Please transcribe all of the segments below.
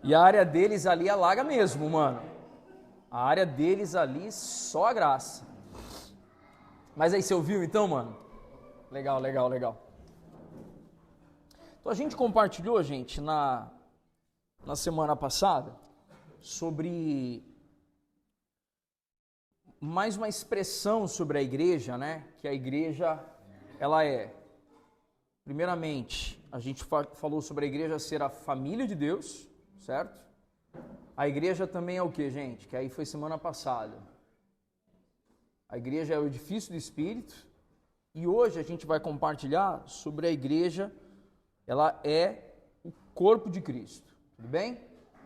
E a área deles ali alaga mesmo, mano. A área deles ali, só a graça. Mas aí, você ouviu então, mano? Legal. Então a gente compartilhou, gente, na semana passada, sobre mais uma expressão sobre a igreja, né? Que a igreja, ela é, primeiramente, a gente falou sobre a igreja ser a família de Deus, certo? A igreja também é o que, gente? Que aí foi semana passada. A igreja é o edifício do Espírito. E hoje a gente vai compartilhar sobre a igreja, ela é o corpo de Cristo. Tudo bem?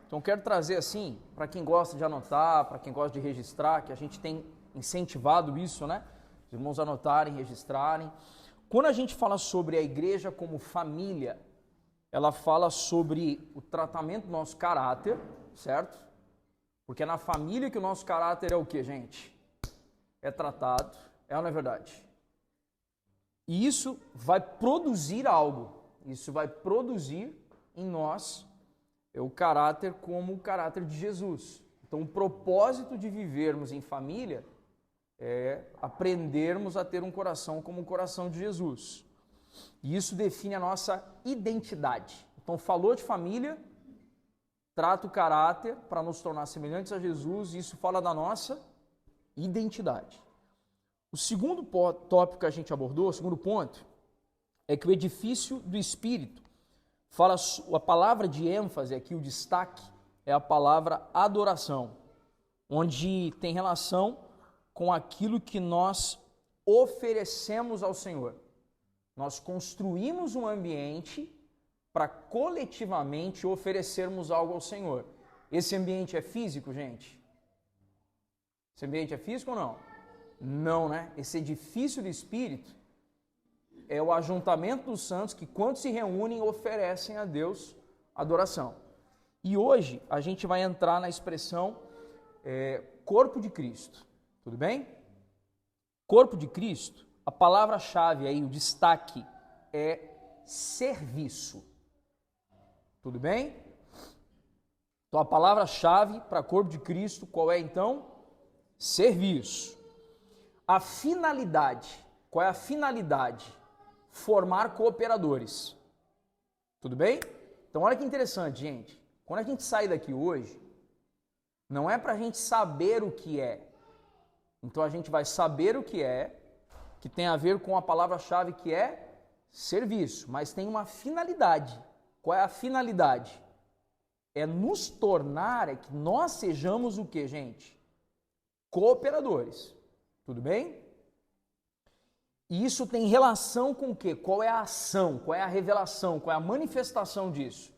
Então quero trazer assim, para quem gosta de anotar, para quem gosta de registrar, que a gente tem incentivado isso, né? Os irmãos anotarem, registrarem. Quando a gente fala sobre a igreja como família, ela fala sobre o tratamento do nosso caráter, certo? Porque é na família que o nosso caráter é o que, gente? É tratado, é ou não é verdade? E isso vai produzir algo, isso vai produzir em nós o caráter como o caráter de Jesus. Então o propósito de vivermos em família é aprendermos a ter um coração como o coração de Jesus. E isso define a nossa identidade. Então falou de família, trata o caráter para nos tornar semelhantes a Jesus, e isso fala da nossa identidade. O segundo tópico que a gente abordou, o segundo ponto, é que o edifício do Espírito fala, a palavra de ênfase aqui, o destaque, é a palavra adoração, onde tem relação com aquilo que nós oferecemos ao Senhor. Nós construímos um ambiente para coletivamente oferecermos algo ao Senhor. Esse ambiente é físico, gente? Esse ambiente é físico ou não? Não, né? Esse edifício do Espírito é o ajuntamento dos santos que, quando se reúnem, oferecem a Deus adoração. E hoje a gente vai entrar na expressão corpo de Cristo. Tudo bem? Corpo de Cristo, a palavra-chave aí, o destaque, é serviço. Tudo bem? Então a palavra-chave para corpo de Cristo, qual é então? Serviço. A finalidade, qual é a finalidade? Formar cooperadores. Tudo bem? Então olha que interessante, gente. Quando a gente sai daqui hoje, não é para a gente saber o que é. Então a gente vai saber o que é, que tem a ver com a palavra-chave que é serviço, mas tem uma finalidade. Qual é a finalidade? É nos tornar, é que nós sejamos o que, gente? Cooperadores. Tudo bem? E isso tem relação com o quê? Qual é a ação? Qual é a revelação? Qual é a manifestação disso?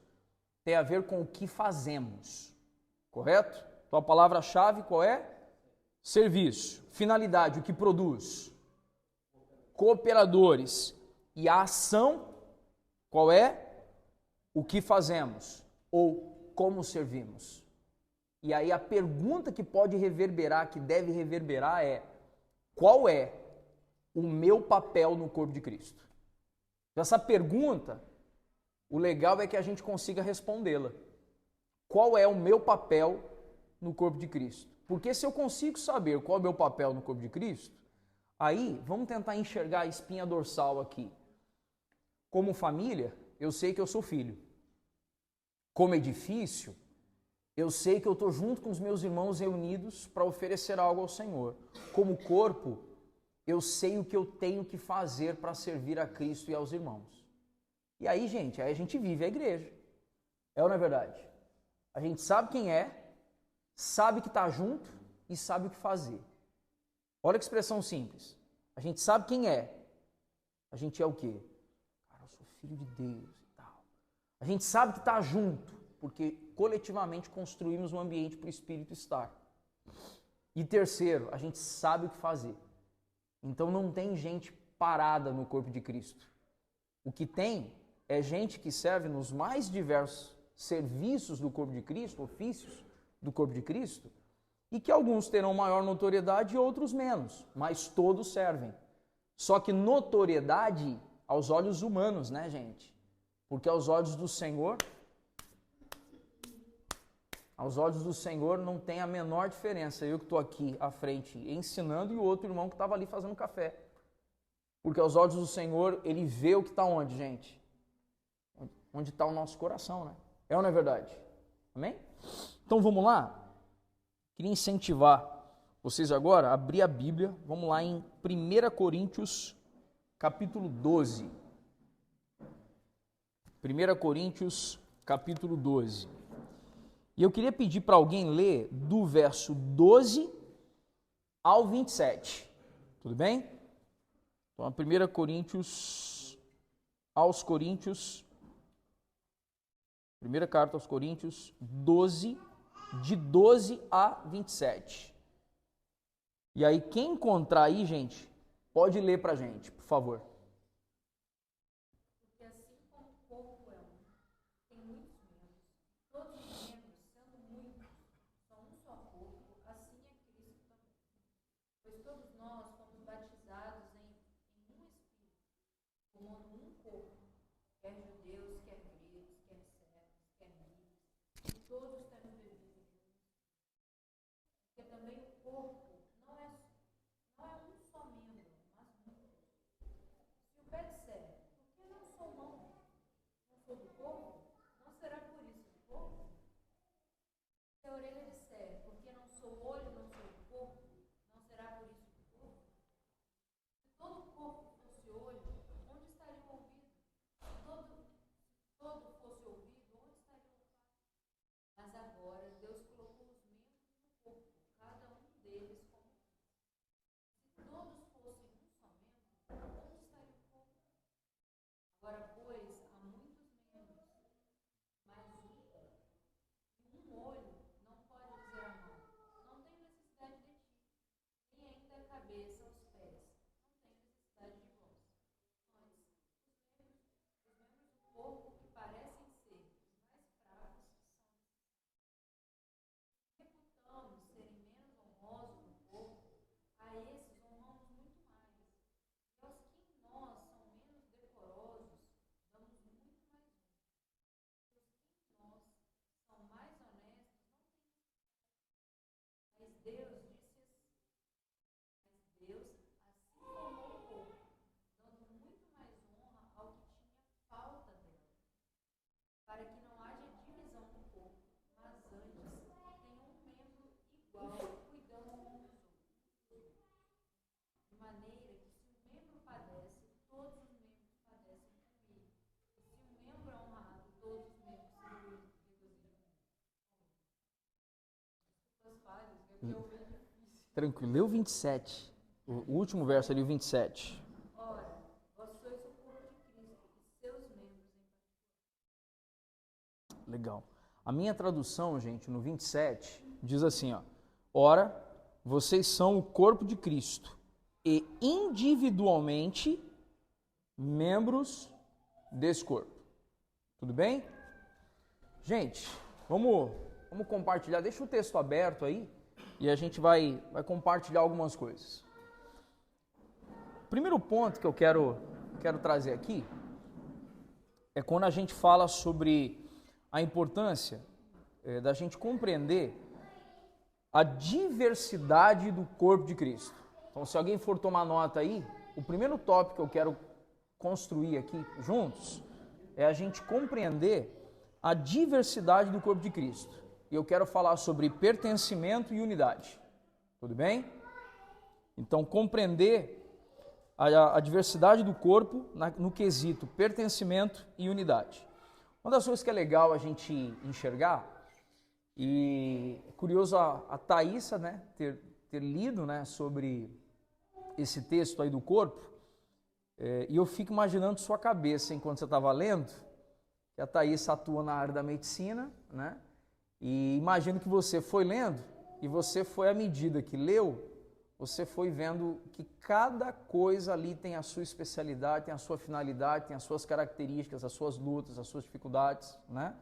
Tem a ver com o que fazemos. Correto? Então a palavra-chave qual é? Serviço. Finalidade, o que produz? Cooperadores. E a ação qual é? O que fazemos? Ou como servimos? E aí a pergunta que pode reverberar, que deve reverberar é: qual é o meu papel no corpo de Cristo? Essa pergunta, o legal é que a gente consiga respondê-la. Qual é o meu papel no corpo de Cristo? Porque se eu consigo saber qual é o meu papel no corpo de Cristo, aí vamos tentar enxergar a espinha dorsal aqui. Como família, eu sei que eu sou filho. Como edifício, eu sei que eu estou junto com os meus irmãos reunidos para oferecer algo ao Senhor. Como corpo, eu sei o que eu tenho que fazer para servir a Cristo e aos irmãos. E aí, gente, aí a gente vive a igreja. É ou não é verdade? A gente sabe quem é, sabe que está junto e sabe o que fazer. Olha que expressão simples. A gente sabe quem é. A gente é o quê? Cara, eu sou filho de Deus e tal. A gente sabe que está junto, porque coletivamente construímos um ambiente para o Espírito estar. E terceiro, a gente sabe o que fazer. Então não tem gente parada no corpo de Cristo. O que tem é gente que serve nos mais diversos serviços do corpo de Cristo, ofícios do corpo de Cristo, e que alguns terão maior notoriedade e outros menos, mas todos servem. Só que notoriedade aos olhos humanos, né, gente? Porque aos olhos do Senhor, Aos olhos do Senhor não tem a menor diferença. Eu que estou aqui à frente ensinando e o outro irmão que estava ali fazendo café. Porque aos olhos do Senhor, Ele vê o que está onde, gente? Onde está o nosso coração, né? É ou não é verdade? Amém? Então vamos lá? Queria incentivar vocês agora a abrir a Bíblia. Vamos lá em 1 Coríntios, capítulo 12. 1 Coríntios, capítulo 12. E eu queria pedir para alguém ler do verso 12 ao 27. Tudo bem? Então, 1 Coríntios, aos Coríntios, primeira carta aos Coríntios, 12, de 12 a 27. E aí, quem encontrar aí, gente, pode ler para a gente, por favor. Porque assim como o corpo é um, tem muitos membros, todos os membros, sendo muitos, são um só corpo, assim é Cristo também. Pois todos nós fomos batizados em um Espírito, formando um corpo, quer judeus, quer gregos, quer servos, quer livres, e todos temos bebido de um. Porque também o corpo não é um só membro, mas muitos. Se o pé disser, por que não sou mão? Não sou do corpo? Não será por isso do corpo? Se a orelha disser, por que não sou olho, não sou do corpo? Não será por isso do corpo? Se todo o corpo fosse olho, onde estaria o ouvido? Se todo fosse ouvido, onde estaria o olfato? Mas agora Deus colocou os membros no corpo, cada um deles como quis. Se todos fossem um só membro, onde estaria o corpo? Agora, pois, há muitos membros, mas um corpo. E um olho não pode dizer à mão, não tenho necessidade de ti, nem ainda a cabeça aos pés, não tenho necessidade de vós. Antes, os membros do corpo que parecem ser os mais fracos são reputamos serem menos honrosos no corpo, a esses honramos muito mais. E aos que em nós são menos decorosos, damos muito mais honra. E os que em nós são mais honestos, não têm necessidade. Mas Deus assim formou o corpo, dando muito mais honra ao que tinha falta dela, para que não haja divisão no corpo, mas antes tenha um membro igual, cuidando um dos outros. De maneira que se um membro padece, todos os membros padecem com ele. E se um membro é honrado, todos os membros se regozijam com ele. Desculpa as falhas, é que eu vejo difícil. Tranquilo, lê o 27. O último verso ali, o 27. Ora, vós sois o corpo de Cristo e seus membros em particular. Legal. A minha tradução, gente, no 27, diz assim, ó. Ora, vocês são o corpo de Cristo e individualmente membros desse corpo. Tudo bem? Gente, vamos compartilhar. Deixa o texto aberto aí e a gente vai compartilhar algumas coisas. O primeiro ponto que eu quero trazer aqui é quando a gente fala sobre a importância da gente compreender a diversidade do corpo de Cristo. Então, se alguém for tomar nota aí, o primeiro tópico que eu quero construir aqui juntos é a gente compreender a diversidade do corpo de Cristo. E eu quero falar sobre pertencimento e unidade. Tudo bem? Então, compreender a diversidade do corpo no quesito pertencimento e unidade. Uma das coisas que é legal a gente enxergar, e é curioso a Thaísa, né, ter lido, né, sobre esse texto aí do corpo, e eu fico imaginando sua cabeça enquanto você estava lendo, que a Thaísa atua na área da medicina, né, e imagino que você foi lendo, e você foi, à medida que leu, você foi vendo que cada coisa ali tem a sua especialidade, tem a sua finalidade, tem as suas características, as suas lutas, as suas dificuldades, né?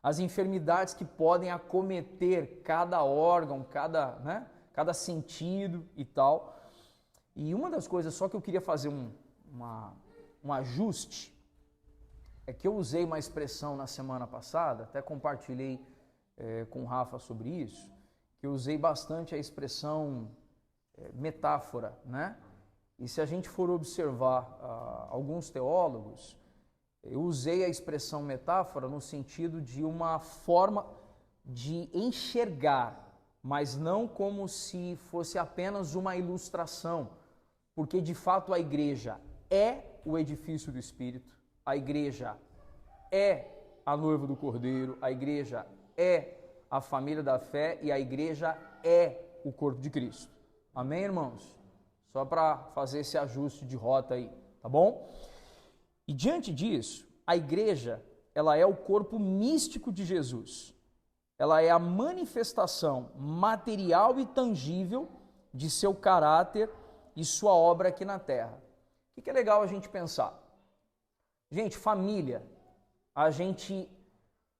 As enfermidades que podem acometer cada órgão, cada sentido e tal. E uma das coisas, só que eu queria fazer um ajuste, é que eu usei uma expressão na semana passada, até compartilhei com o Rafa sobre isso, que eu usei bastante a expressão metáfora, né? E se a gente for observar alguns teólogos, eu usei a expressão metáfora no sentido de uma forma de enxergar, mas não como se fosse apenas uma ilustração, porque de fato a igreja é o edifício do Espírito, a igreja é a noiva do Cordeiro, a igreja é a família da fé e a igreja é o corpo de Cristo. Amém, irmãos? Só para fazer esse ajuste de rota aí, tá bom? E diante disso, a igreja, ela é o corpo místico de Jesus. Ela é a manifestação material e tangível de seu caráter e sua obra aqui na terra. O que é legal a gente pensar? Gente, família, a gente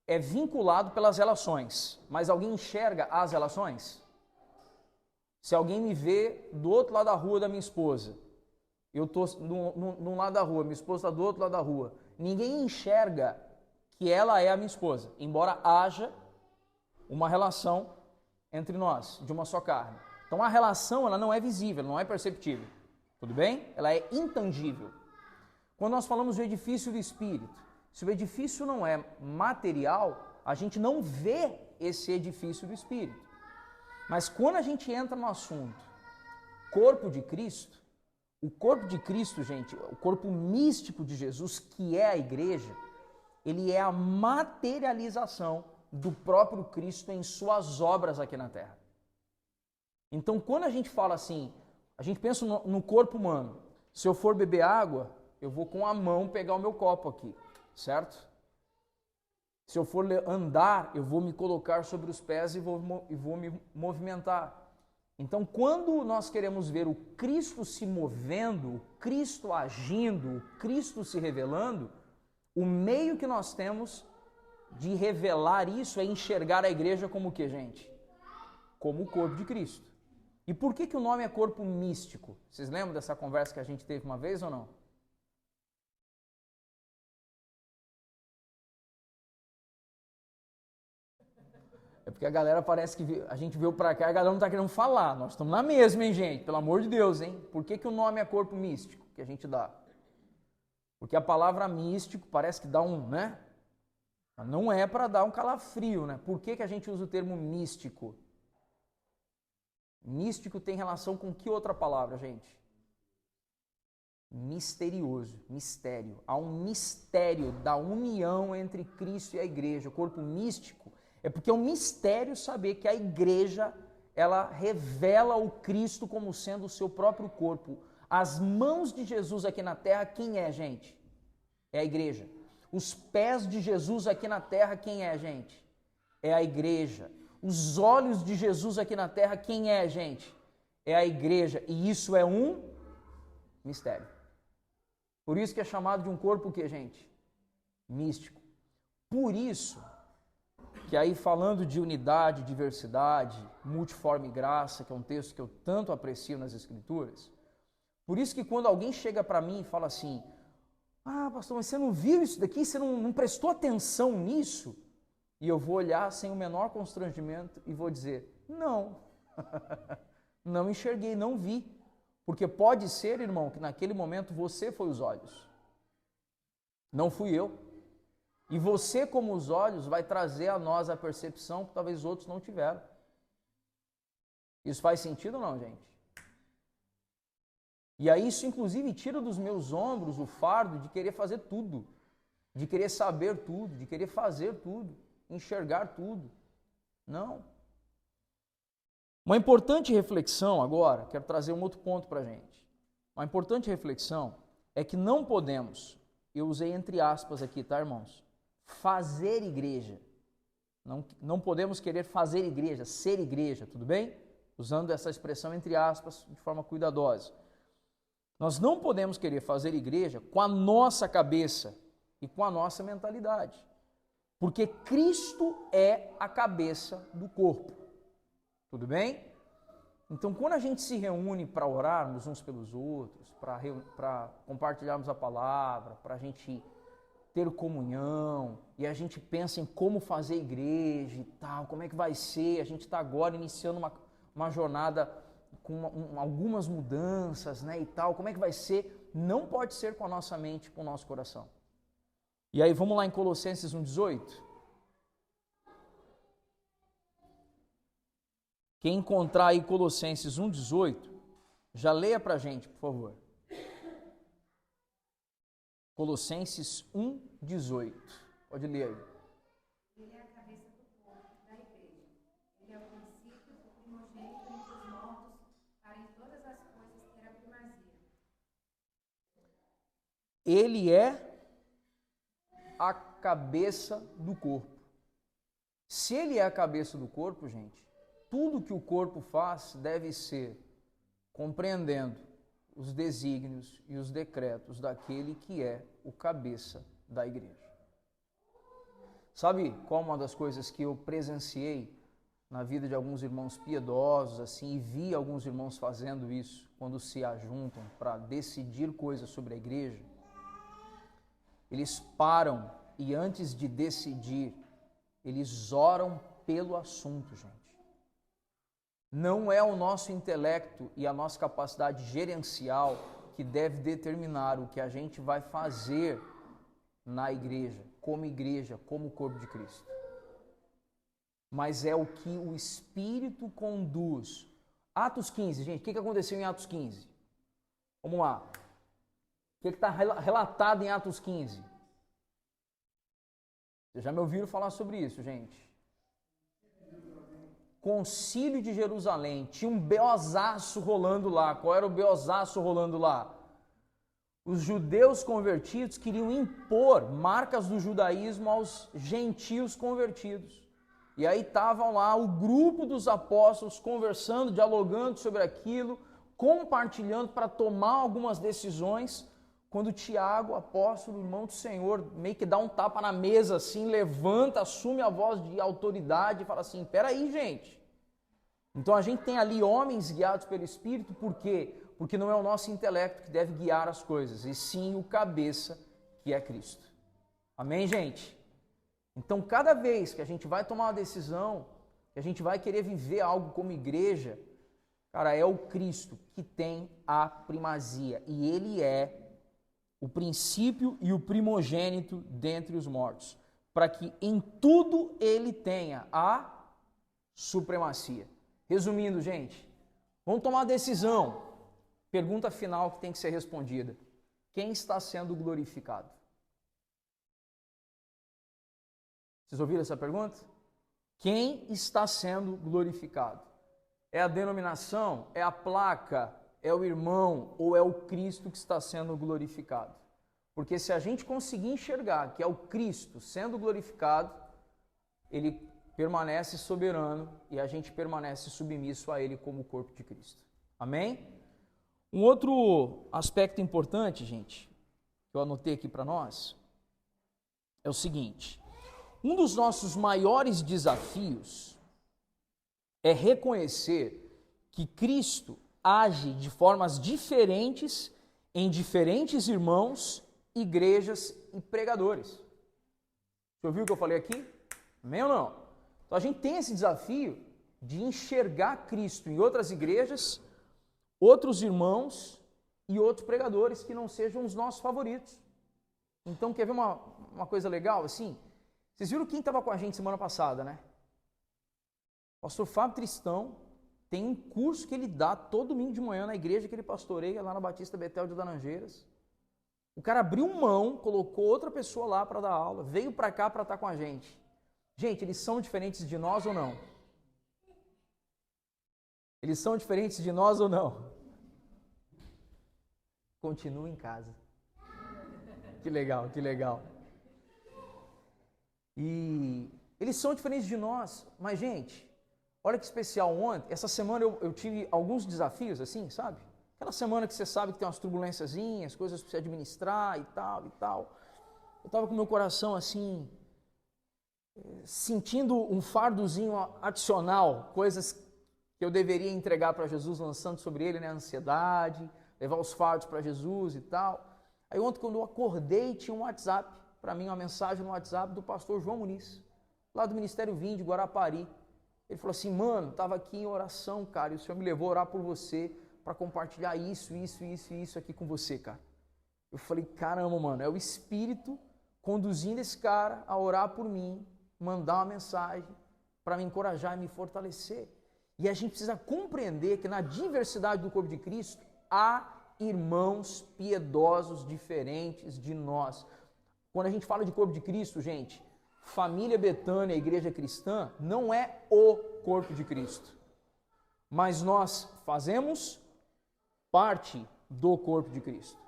é vinculado pelas relações, mas alguém enxerga as relações? Se alguém me vê do outro lado da rua da minha esposa, eu estou num lado da rua, minha esposa está do outro lado da rua, ninguém enxerga que ela é a minha esposa, embora haja uma relação entre nós, de uma só carne. Então a relação ela não é visível, não é perceptível, tudo bem? Ela é intangível. Quando nós falamos do edifício do Espírito, se o edifício não é material, a gente não vê esse edifício do Espírito. Mas quando a gente entra no assunto corpo de Cristo, o corpo de Cristo, gente, o corpo místico de Jesus, que é a igreja, ele é a materialização do próprio Cristo em suas obras aqui na terra. Então, quando a gente fala assim, a gente pensa no corpo humano. Se eu for beber água, eu vou com a mão pegar o meu copo aqui, certo? Se eu for andar, eu vou me colocar sobre os pés e vou me movimentar. Então, quando nós queremos ver o Cristo se movendo, o Cristo agindo, o Cristo se revelando, o meio que nós temos de revelar isso é enxergar a igreja como o que, gente? Como o corpo de Cristo. E por que o nome é corpo místico? Vocês lembram dessa conversa que a gente teve uma vez ou não? É porque a galera parece que a gente veio pra cá e a galera não tá querendo falar. Nós estamos na mesma, hein, gente? Pelo amor de Deus, hein? Por que o nome é corpo místico que a gente dá? Porque a palavra místico parece que dá né? Não é para dar um calafrio, né? Por que a gente usa o termo místico? Místico tem relação com que outra palavra, gente? Misterioso, mistério. Há um mistério da união entre Cristo e a igreja. O corpo místico é porque é um mistério saber que a igreja, ela revela o Cristo como sendo o seu próprio corpo. As mãos de Jesus aqui na terra, quem é, gente? É a igreja. Os pés de Jesus aqui na terra, quem é, gente? É a igreja. Os olhos de Jesus aqui na terra, quem é, gente? É a igreja. E isso é um mistério. Por isso que é chamado de um corpo o quê, gente? Místico. Por isso que aí falando de unidade, diversidade, multiforme graça, que é um texto que eu tanto aprecio nas Escrituras, por isso que quando alguém chega para mim e fala assim, pastor, mas você não viu isso daqui? Você não prestou atenção nisso? E eu vou olhar sem o menor constrangimento e vou dizer, não, não enxerguei, não vi. Porque pode ser, irmão, que naquele momento você foi os olhos, não fui eu. E você, como os olhos, vai trazer a nós a percepção que talvez outros não tiveram. Isso faz sentido ou não, gente? E aí isso, inclusive, tira dos meus ombros o fardo de querer fazer tudo, de querer saber tudo, de querer fazer tudo, enxergar tudo. Não. Uma importante reflexão agora, quero trazer um outro ponto para a gente. Uma importante reflexão é que não podemos, eu usei entre aspas aqui, tá, irmãos? Fazer igreja. Não podemos querer fazer igreja, ser igreja, tudo bem? Usando essa expressão entre aspas de forma cuidadosa. Nós não podemos querer fazer igreja com a nossa cabeça e com a nossa mentalidade. Porque Cristo é a cabeça do corpo. Tudo bem? Então, quando a gente se reúne para orarmos uns pelos outros, para compartilharmos a palavra, para a gente ter comunhão, e a gente pensa em como fazer igreja e tal, como é que vai ser, a gente está agora iniciando uma jornada com algumas mudanças, né, e tal, como é que vai ser? Não pode ser com a nossa mente, com o nosso coração. E aí vamos lá em Colossenses 1,18. Quem encontrar aí Colossenses 1,18, já leia pra gente, por favor. Colossenses 1,18. Pode ler aí. Ele é a cabeça do corpo, da igreja. Ele é o princípio, o primogênito entre os mortos, para em todas as coisas ter a primazia. Ele é a cabeça do corpo. Se ele é a cabeça do corpo, gente, tudo que o corpo faz deve ser compreendendo os desígnios e os decretos daquele que é o cabeça da igreja. Sabe qual uma das coisas que eu presenciei na vida de alguns irmãos piedosos, assim, e vi alguns irmãos fazendo isso quando se ajuntam para decidir coisas sobre a igreja? Eles param e antes de decidir, eles oram pelo assunto, gente. Não é o nosso intelecto e a nossa capacidade gerencial que deve determinar o que a gente vai fazer na igreja, como corpo de Cristo. Mas é o que o Espírito conduz. Atos 15, gente, o que aconteceu em Atos 15? Vamos lá. O que está relatado em Atos 15? Vocês já me ouviram falar sobre isso, gente? Concílio de Jerusalém, tinha um beozaço rolando lá. Qual era o beozaço rolando lá? Os judeus convertidos queriam impor marcas do judaísmo aos gentios convertidos. E aí estavam lá o grupo dos apóstolos conversando, dialogando sobre aquilo, compartilhando para tomar algumas decisões, quando Tiago, apóstolo, irmão do Senhor, meio que dá um tapa na mesa assim, levanta, assume a voz de autoridade e fala assim, peraí, gente. Então a gente tem ali homens guiados pelo Espírito, por quê? Porque não é o nosso intelecto que deve guiar as coisas, e sim o cabeça, que é Cristo. Amém, gente? Então cada vez que a gente vai tomar uma decisão, que a gente vai querer viver algo como igreja, cara, é o Cristo que tem a primazia, e Ele é o princípio e o primogênito dentre os mortos, para que em tudo Ele tenha a supremacia. Resumindo, gente, vamos tomar uma decisão. Pergunta final que tem que ser respondida. Quem está sendo glorificado? Vocês ouviram essa pergunta? Quem está sendo glorificado? É a denominação? É a placa? É o irmão? Ou é o Cristo que está sendo glorificado? Porque se a gente conseguir enxergar que é o Cristo sendo glorificado, Ele permanece soberano e a gente permanece submisso a Ele como o corpo de Cristo. Amém? Um outro aspecto importante, gente, que eu anotei aqui para nós, é o seguinte: um dos nossos maiores desafios é reconhecer que Cristo age de formas diferentes em diferentes irmãos, igrejas e pregadores. Você ouviu o que eu falei aqui? Amém ou não? Então a gente tem esse desafio de enxergar Cristo em outras igrejas, outros irmãos e outros pregadores que não sejam os nossos favoritos. Então quer ver uma coisa legal assim? Vocês viram quem estava com a gente semana passada, né? O pastor Fábio Tristão tem um curso que ele dá todo domingo de manhã na igreja que ele pastoreia lá na Batista Betel de Laranjeiras. O cara abriu mão, colocou outra pessoa lá para dar aula, veio para cá para estar com a gente. Gente, eles são diferentes de nós ou não? Eles são diferentes de nós ou não? Continua em casa. Que legal, que legal. E eles são diferentes de nós, mas gente, olha que especial ontem, essa semana eu tive alguns desafios assim, sabe? Aquela semana que você sabe que tem umas turbulênciazinhas, coisas para você administrar e tal e tal. Eu estava com meu coração assim, sentindo um fardozinho adicional, coisas que eu deveria entregar para Jesus, lançando sobre ele, né, a ansiedade, levar os fardos para Jesus e tal. Aí ontem quando eu acordei tinha um WhatsApp para mim uma mensagem no WhatsApp do pastor João Muniz, lá do Ministério Vim de Guarapari. Ele falou assim, mano, estava aqui em oração, cara, e o Senhor me levou a orar por você, para compartilhar isso aqui com você, cara. Eu falei, caramba, mano, é o Espírito conduzindo esse cara a orar por mim, mandar uma mensagem para me encorajar e me fortalecer. E a gente precisa compreender que na diversidade do corpo de Cristo há irmãos piedosos diferentes de nós. Quando a gente fala de corpo de Cristo, gente, família Betânia, igreja cristã, não é o corpo de Cristo. Mas nós fazemos parte do corpo de Cristo.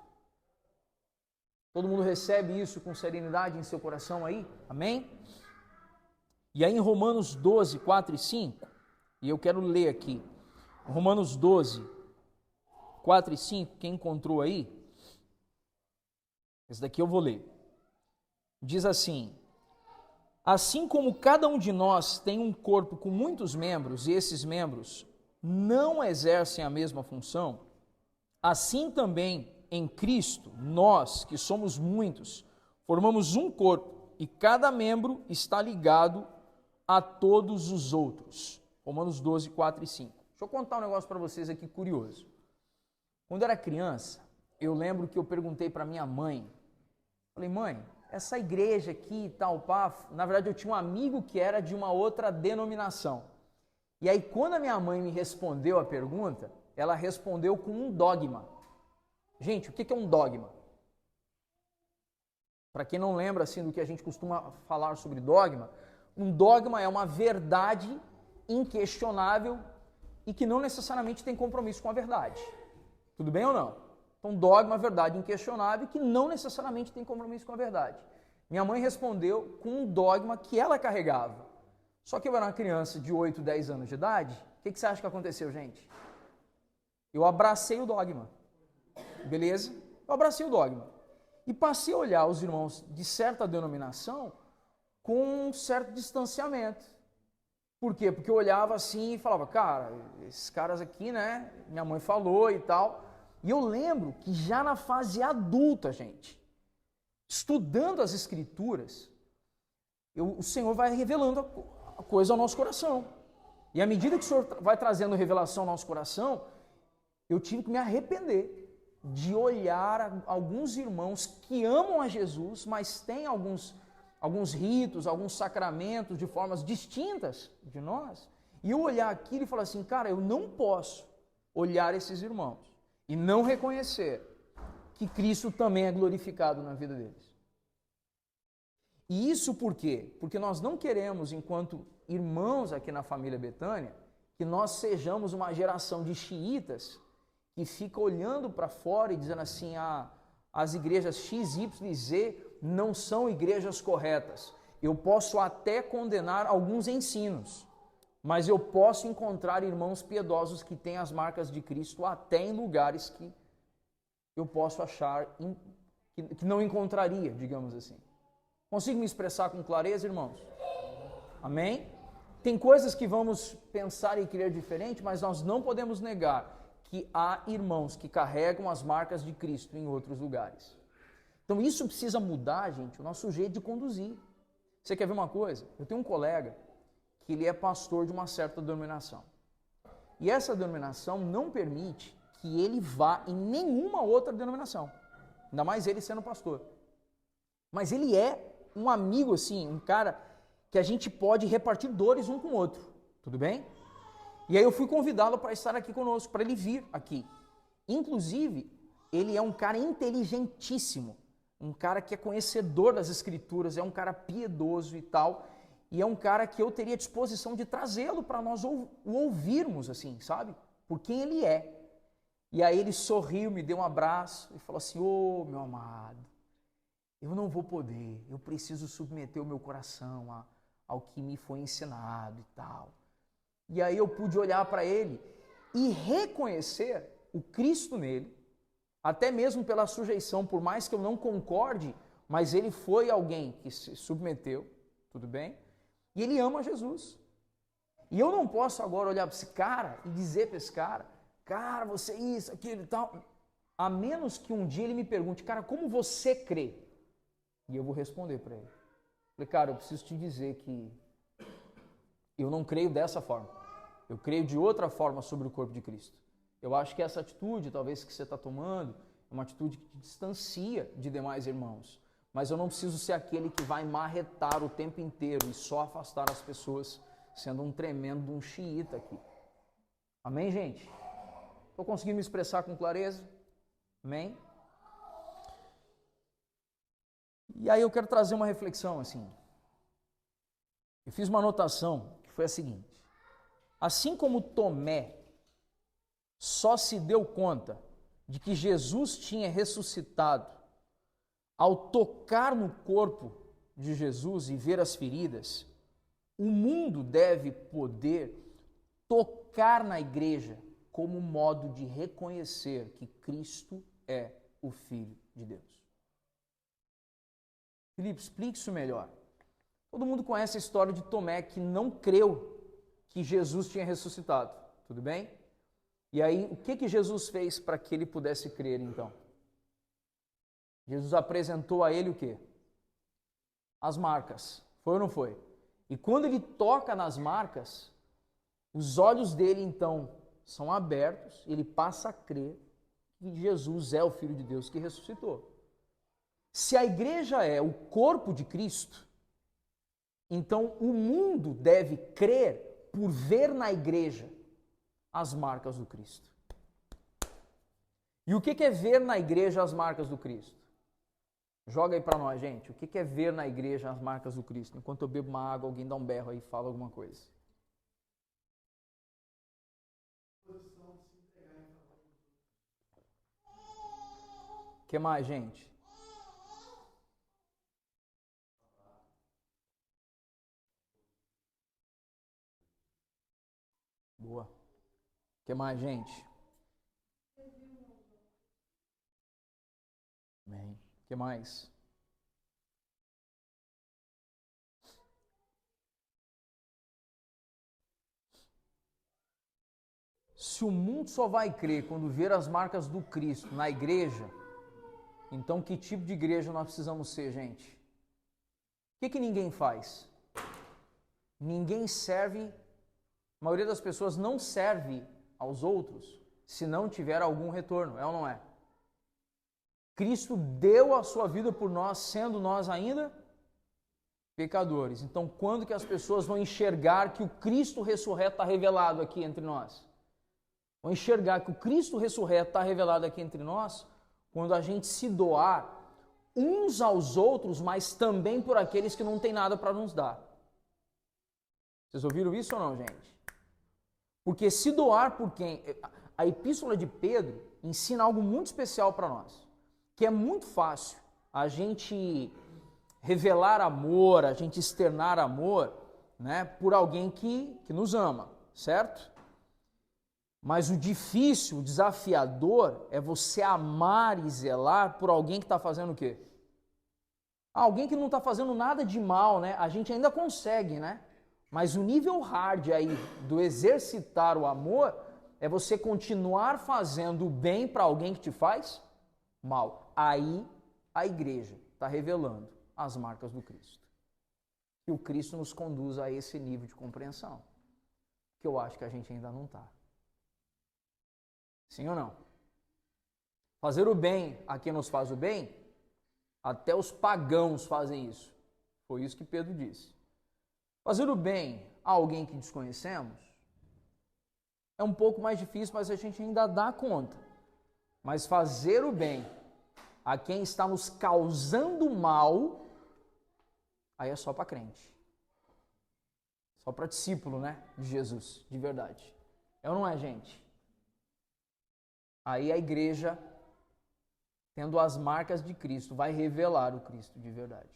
Todo mundo recebe isso com serenidade em seu coração aí? Amém? E aí em Romanos 12, 4 e 5, e eu quero ler aqui, Romanos 12, 4 e 5, quem encontrou aí? Esse daqui eu vou ler. Diz assim, assim como cada um de nós tem um corpo com muitos membros, e esses membros não exercem a mesma função, assim também em Cristo, nós, que somos muitos, formamos um corpo e cada membro está ligado a todos os outros. Romanos 12, 4 e 5. Deixa eu contar um negócio para vocês aqui curioso. Quando eu era criança, eu lembro que eu perguntei para minha mãe, falei, mãe, essa igreja aqui e tal, pá, na verdade eu tinha um amigo que era de uma outra denominação. E aí quando a minha mãe me respondeu a pergunta, ela respondeu com um dogma. Gente, o que é um dogma? Para quem não lembra assim do que a gente costuma falar sobre dogma, um dogma é uma verdade inquestionável e que não necessariamente tem compromisso com a verdade. Tudo bem ou não? Então, dogma é verdade inquestionável que não necessariamente tem compromisso com a verdade. Minha mãe respondeu com um dogma que ela carregava. Só que eu era uma criança de 8, 10 anos de idade. O que você acha que aconteceu, gente? Eu abracei o dogma. Beleza? Eu abracei o dogma. E passei a olhar os irmãos de certa denominação com um certo distanciamento. Por quê? Porque eu olhava assim e falava, cara, esses caras aqui, né? Minha mãe falou e tal. E eu lembro que já na fase adulta, gente, estudando as Escrituras, o Senhor vai revelando a coisa ao nosso coração. E à medida que o Senhor vai trazendo revelação ao nosso coração, eu tive que me arrepender de olhar alguns irmãos que amam a Jesus, mas têm alguns ritos, alguns sacramentos de formas distintas de nós, e eu olhar aquilo e falar assim, cara, eu não posso olhar esses irmãos e não reconhecer que Cristo também é glorificado na vida deles. E isso por quê? Porque nós não queremos, enquanto irmãos aqui na família Betânia, que nós sejamos uma geração de xiitas que fica olhando para fora e dizendo assim, as igrejas X, Y e Z não são igrejas corretas. Eu posso até condenar alguns ensinos, mas eu posso encontrar irmãos piedosos que têm as marcas de Cristo até em lugares que eu posso achar que não encontraria, digamos assim. Consigo me expressar com clareza, irmãos? Amém? Tem coisas que vamos pensar e crer diferente, mas nós não podemos negar que há irmãos que carregam as marcas de Cristo em outros lugares. Então isso precisa mudar, gente, o nosso jeito de conduzir. Você quer ver uma coisa? Eu tenho um colega que ele é pastor de uma certa denominação. E essa denominação não permite que ele vá em nenhuma outra denominação. Ainda mais ele sendo pastor. Mas ele é um amigo, assim, um cara que a gente pode repartir dores um com o outro. Tudo bem? E aí eu fui convidá-lo para estar aqui conosco, para ele vir aqui. Inclusive, ele é um cara inteligentíssimo, um cara que é conhecedor das Escrituras, é um cara piedoso e tal, e é um cara que eu teria disposição de trazê-lo para nós o ouvirmos, assim, sabe? Por quem ele é. E aí ele sorriu, me deu um abraço e falou assim, ô, meu amado, eu não vou poder, eu preciso submeter o meu coração ao que me foi ensinado e tal. E aí eu pude olhar para ele e reconhecer o Cristo nele, até mesmo pela sujeição, por mais que eu não concorde, mas ele foi alguém que se submeteu, tudo bem? E ele ama Jesus. E eu não posso agora olhar para esse cara e dizer para esse cara, você isso, aquilo e tal, a menos que um dia ele me pergunte, cara, como você crê? E eu vou responder para ele. Falei, cara, eu preciso te dizer que eu não creio dessa forma. Eu creio de outra forma sobre o corpo de Cristo. Eu acho que essa atitude, talvez, que você está tomando, é uma atitude que te distancia de demais irmãos. Mas eu não preciso ser aquele que vai marretar o tempo inteiro e só afastar as pessoas, sendo um tremendo um xiita aqui. Amém, gente? Estou conseguindo me expressar com clareza? Amém? E aí eu quero trazer uma reflexão assim. Eu fiz uma anotação que foi a seguinte. Assim como Tomé só se deu conta de que Jesus tinha ressuscitado ao tocar no corpo de Jesus e ver as feridas, o mundo deve poder tocar na igreja como modo de reconhecer que Cristo é o Filho de Deus. Felipe, explique isso melhor. Todo mundo conhece a história de Tomé que não creu que Jesus tinha ressuscitado, tudo bem? E aí, o que Jesus fez para que ele pudesse crer, então? Jesus apresentou a ele o quê? As marcas. Foi ou não foi? E quando ele toca nas marcas, os olhos dele, então, são abertos, ele passa a crer que Jesus é o Filho de Deus que ressuscitou. Se a igreja é o corpo de Cristo, então o mundo deve crer por ver na igreja as marcas do Cristo. E o que é ver na igreja as marcas do Cristo? Joga aí para nós, gente. O que é ver na igreja as marcas do Cristo? Enquanto eu bebo uma água, alguém dá um berro aí e fala alguma coisa. O que mais, gente? Boa. O que mais, gente? Amém. O que mais? Se o mundo só vai crer quando ver as marcas do Cristo na igreja, então que tipo de igreja nós precisamos ser, gente? O que ninguém faz? Ninguém serve, a maioria das pessoas não serve aos outros se não tiver algum retorno, é ou não é? Cristo deu a sua vida por nós, sendo nós ainda pecadores. Então, quando que as pessoas vão enxergar que o Cristo ressurreto está revelado aqui entre nós? Vão enxergar que o Cristo ressurreto está revelado aqui entre nós quando a gente se doar uns aos outros, mas também por aqueles que não têm nada para nos dar. Vocês ouviram isso ou não, gente? Porque se doar por quem... A epístola de Pedro ensina algo muito especial para nós, que é muito fácil a gente revelar amor, a gente externar amor, né, por alguém que nos ama, certo? Mas o difícil, o desafiador é você amar e zelar por alguém que está fazendo o quê? Alguém que não está fazendo nada de mal, né? A gente ainda consegue, né? Mas o nível hard aí do exercitar o amor é você continuar fazendo o bem para alguém que te faz mal. Aí a igreja está revelando as marcas do Cristo. E o Cristo nos conduz a esse nível de compreensão, que eu acho que a gente ainda não está. Sim ou não? Fazer o bem a quem nos faz o bem, até os pagãos fazem isso. Foi isso que Pedro disse. Fazer o bem a alguém que desconhecemos é um pouco mais difícil, mas a gente ainda dá conta. Mas fazer o bem a quem está nos causando mal, aí é só para crente. Só para discípulo, né, de Jesus, de verdade. É ou não é, gente? Aí a igreja, tendo as marcas de Cristo, vai revelar o Cristo de verdade.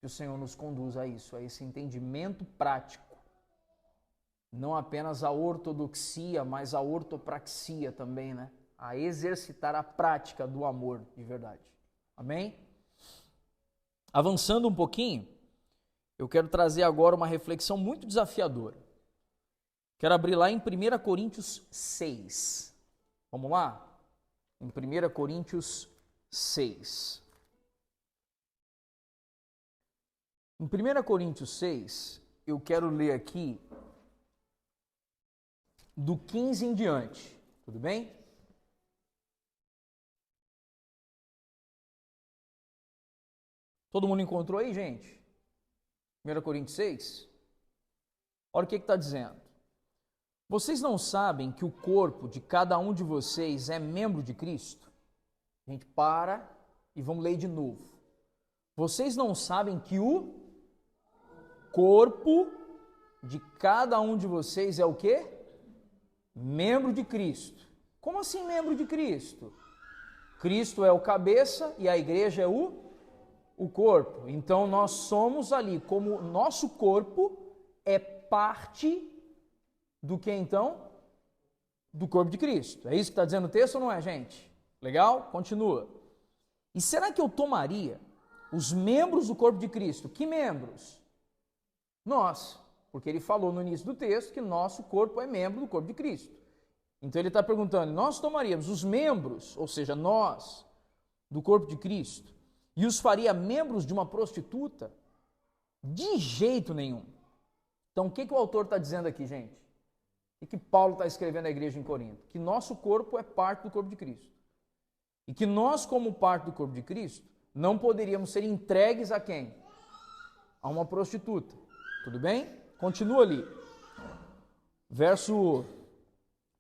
Que o Senhor nos conduza a isso, a esse entendimento prático. Não apenas a ortodoxia, mas a ortopraxia também, né? A exercitar a prática do amor de verdade. Amém? Avançando um pouquinho, eu quero trazer agora uma reflexão muito desafiadora. Quero abrir lá em 1 Coríntios 6. Vamos lá? Em 1 Coríntios 6. Em 1 Coríntios 6, eu quero ler aqui do 15 em diante, tudo bem? Todo mundo encontrou aí, gente? 1 Coríntios 6? Olha o que está dizendo. Vocês não sabem que o corpo de cada um de vocês é membro de Cristo? A gente para e vamos ler de novo. Vocês não sabem que o corpo de cada um de vocês é o quê? Membro de Cristo. Como assim membro de Cristo? Cristo é o cabeça e a igreja é o corpo. Então nós somos ali, como nosso corpo é parte do que então? Do corpo de Cristo. É isso que está dizendo o texto ou não é, gente? Legal? Continua. E será que eu tomaria os membros do corpo de Cristo? Que membros? Nós. Porque ele falou no início do texto que nosso corpo é membro do corpo de Cristo. Então ele está perguntando, nós tomaríamos os membros, ou seja, nós, do corpo de Cristo, e os faria membros de uma prostituta? De jeito nenhum. Então o que o autor está dizendo aqui, gente? O que Paulo está escrevendo à igreja em Corinto? Que nosso corpo é parte do corpo de Cristo. E que nós, como parte do corpo de Cristo, não poderíamos ser entregues a quem? A uma prostituta. Tudo bem? Continua ali. Verso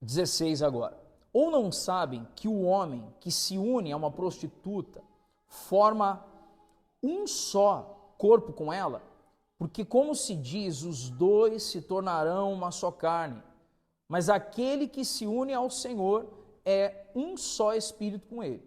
16 agora. Ou não sabem que o homem que se une a uma prostituta forma um só corpo com ela? Porque, como se diz, os dois se tornarão uma só carne. Mas aquele que se une ao Senhor é um só espírito com ele.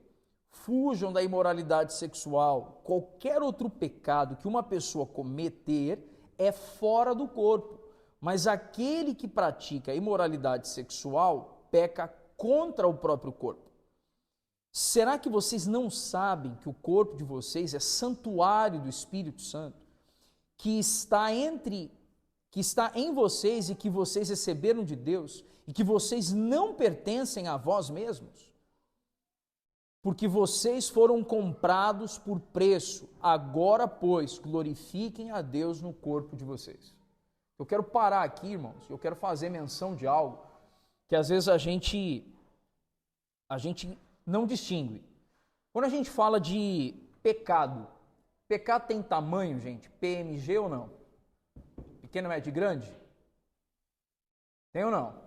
Fujam da imoralidade sexual. Qualquer outro pecado que uma pessoa cometer é fora do corpo. Mas aquele que pratica imoralidade sexual peca contra o próprio corpo. Será que vocês não sabem que o corpo de vocês é santuário do Espírito Santo, que está em vocês e que vocês receberam de Deus, e que vocês não pertencem a vós mesmos? Porque vocês foram comprados por preço. Agora, pois, glorifiquem a Deus no corpo de vocês. Eu quero parar aqui, irmãos, eu quero fazer menção de algo que às vezes a gente não distingue. Quando a gente fala de pecado, pecado tem tamanho, gente? PMG ou não? Pequeno, médio, grande? Tem ou não?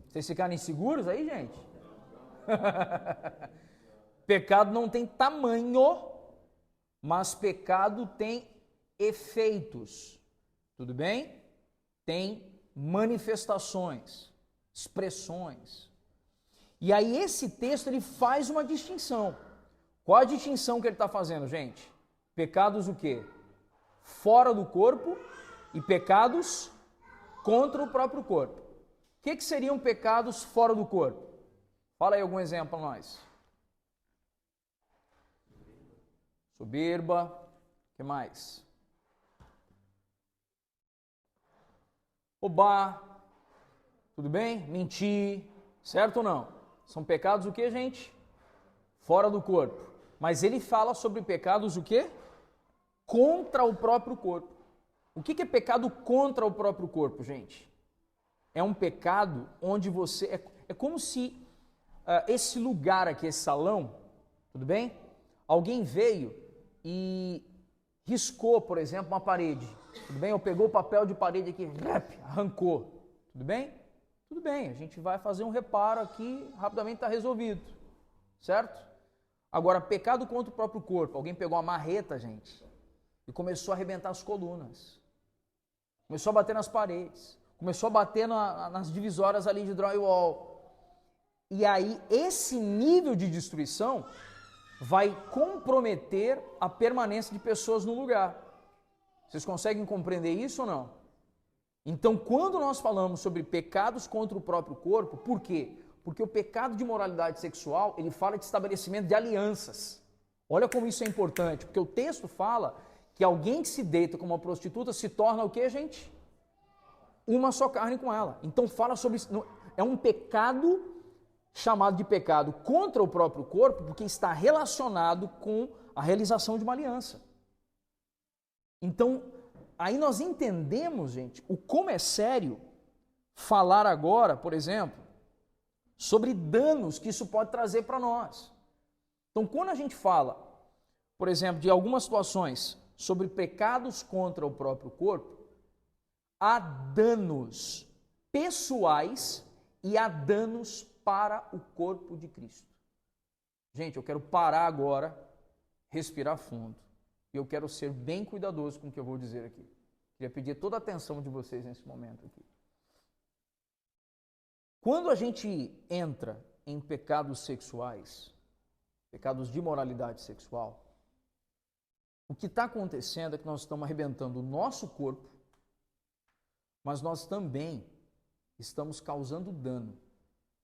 Vocês ficarem inseguros aí, gente? Pecado não tem tamanho, mas pecado tem efeitos. Tudo bem? Tem manifestações, expressões. E aí esse texto ele faz uma distinção. Qual a distinção que ele está fazendo, gente? Pecados o quê? Fora do corpo e pecados contra o próprio corpo. O que seriam pecados fora do corpo? Fala aí algum exemplo para nós. Soberba. O que mais? Roubar. Tudo bem? Mentir. Certo ou não? São pecados o que, gente? Fora do corpo. Mas ele fala sobre pecados o quê? Contra o próprio corpo. O que é pecado contra o próprio corpo, gente? É um pecado onde você... É como se esse lugar aqui, esse salão, tudo bem? Alguém veio e riscou, por exemplo, uma parede. Tudo bem? Ou pegou o papel de parede aqui, arrancou. Tudo bem? Tudo bem, a gente vai fazer um reparo aqui, rapidamente está resolvido. Certo? Agora, pecado contra o próprio corpo. Alguém pegou uma marreta, gente, e começou a arrebentar as colunas. Começou a bater nas paredes. Começou a bater nas divisórias ali de drywall. E aí, esse nível de destruição vai comprometer a permanência de pessoas no lugar. Vocês conseguem compreender isso ou não? Então, quando nós falamos sobre pecados contra o próprio corpo, por quê? Porque o pecado de imoralidade sexual, ele fala de estabelecimento de alianças. Olha como isso é importante, porque o texto fala que alguém que se deita com uma prostituta se torna o quê, gente? Uma só carne com ela. Então fala sobre isso. É um pecado chamado de pecado contra o próprio corpo, porque está relacionado com a realização de uma aliança. Então, aí nós entendemos, gente, o como é sério falar agora, por exemplo, sobre danos que isso pode trazer para nós. Então, quando a gente fala, por exemplo, de algumas situações sobre pecados contra o próprio corpo, há danos pessoais e há danos para o corpo de Cristo. Gente, eu quero parar agora, respirar fundo, e eu quero ser bem cuidadoso com o que eu vou dizer aqui. Queria pedir toda a atenção de vocês nesse momento aqui. Quando a gente entra em pecados sexuais, pecados de moralidade sexual, o que está acontecendo é que nós estamos arrebentando o nosso corpo, mas nós também estamos causando dano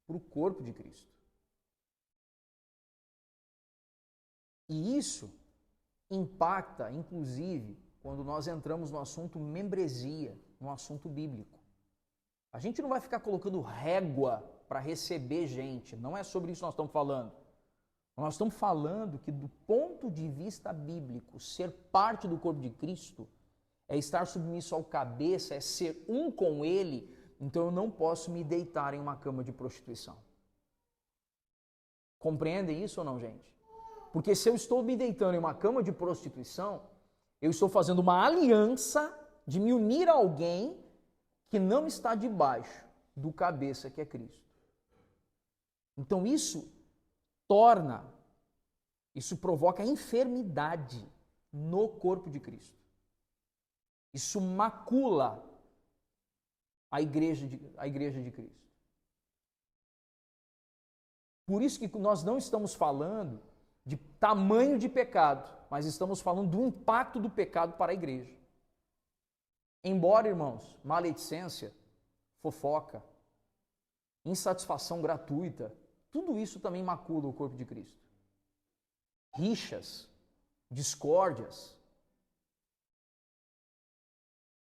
para o corpo de Cristo. E isso impacta, inclusive, quando nós entramos no assunto membresia, no assunto bíblico. A gente não vai ficar colocando régua para receber gente, não é sobre isso que nós estamos falando. Nós estamos falando que, do ponto de vista bíblico, ser parte do corpo de Cristo é estar submisso ao cabeça, é ser um com ele, então eu não posso me deitar em uma cama de prostituição. Compreendem isso ou não, gente? Porque se eu estou me deitando em uma cama de prostituição, eu estou fazendo uma aliança de me unir a alguém que não está debaixo do cabeça que é Cristo. Então isso provoca enfermidade no corpo de Cristo. Isso macula a igreja de Cristo. Por isso que nós não estamos falando de tamanho de pecado, mas estamos falando do impacto do pecado para a igreja. Embora, irmãos, maledicência, fofoca, insatisfação gratuita, tudo isso também macula o corpo de Cristo. Rixas, discórdias,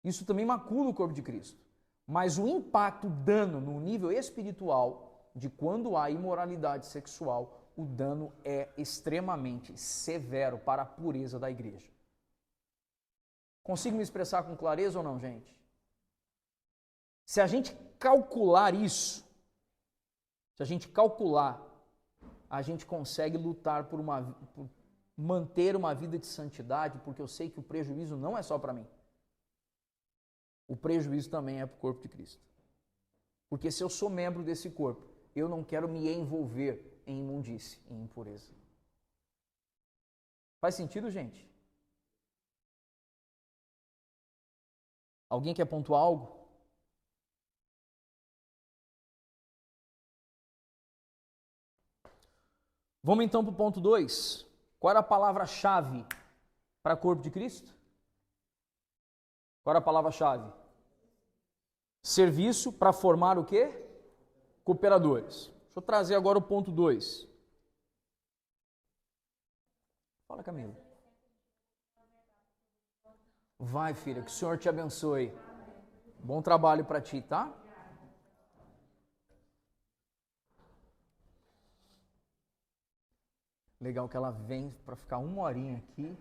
isso também macula o corpo de Cristo. Mas o impacto, o dano no nível espiritual, de quando há imoralidade sexual, o dano é extremamente severo para a pureza da igreja. Consigo me expressar com clareza ou não, gente? Se a gente calcular isso, a gente consegue lutar por manter uma vida de santidade, porque eu sei que o prejuízo não é só para mim. O prejuízo também é para o corpo de Cristo. Porque se eu sou membro desse corpo, eu não quero me envolver em imundície, em impureza. Faz sentido, gente? Alguém quer pontuar algo? Vamos então para o ponto 2. Qual era a palavra-chave para o corpo de Cristo? Qual era a palavra-chave? Serviço para formar o quê? Cooperadores. Deixa eu trazer agora o ponto 2. Fala, Camila. Vai, filha, que o Senhor te abençoe. Bom trabalho para ti, tá? Legal que ela vem para ficar uma horinha aqui.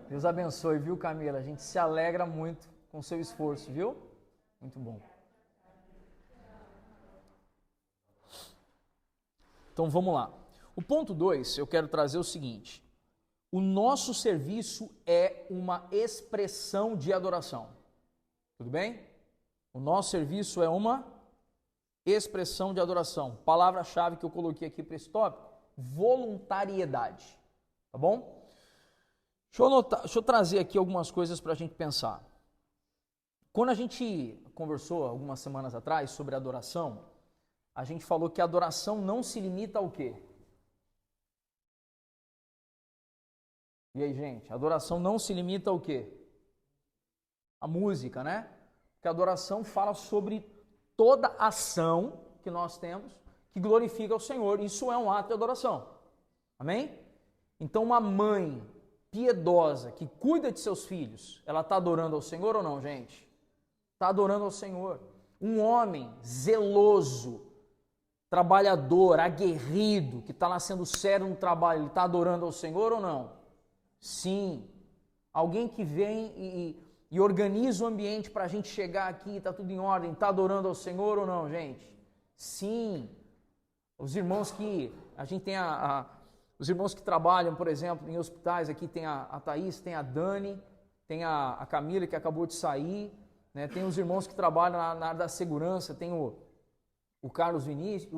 Deus abençoe, viu, Camila? A gente se alegra muito com o seu esforço, viu? Muito bom. Então vamos lá. O ponto 2, eu quero trazer o seguinte. O nosso serviço é uma expressão de adoração. Tudo bem? O nosso serviço é uma expressão de adoração. Palavra-chave que eu coloquei aqui para esse tópico: voluntariedade. Tá bom? Deixa eu trazer aqui algumas coisas para a gente pensar. Quando a gente conversou algumas semanas atrás sobre adoração, a gente falou que a adoração não se limita ao quê? E aí, gente? A adoração não se limita ao quê? A música, né? Porque a adoração fala sobre toda ação que nós temos que glorifica o Senhor. Isso é um ato de adoração. Amém? Então, uma mãe piedosa que cuida de seus filhos, ela está adorando ao Senhor ou não, gente? Está adorando ao Senhor. Um homem zeloso, trabalhador, aguerrido, que está lá sendo sério no trabalho, ele está adorando ao Senhor ou não? Sim. Alguém que vem e organiza o ambiente para a gente chegar aqui, está tudo em ordem, está adorando ao Senhor ou não, gente? Sim. Os irmãos que, a gente tem os irmãos que trabalham, por exemplo, em hospitais, aqui tem a Thaís, tem a Dani, tem a Camila que acabou de sair, né? Tem os irmãos que trabalham na área da segurança, tem o Carlos Vinícius,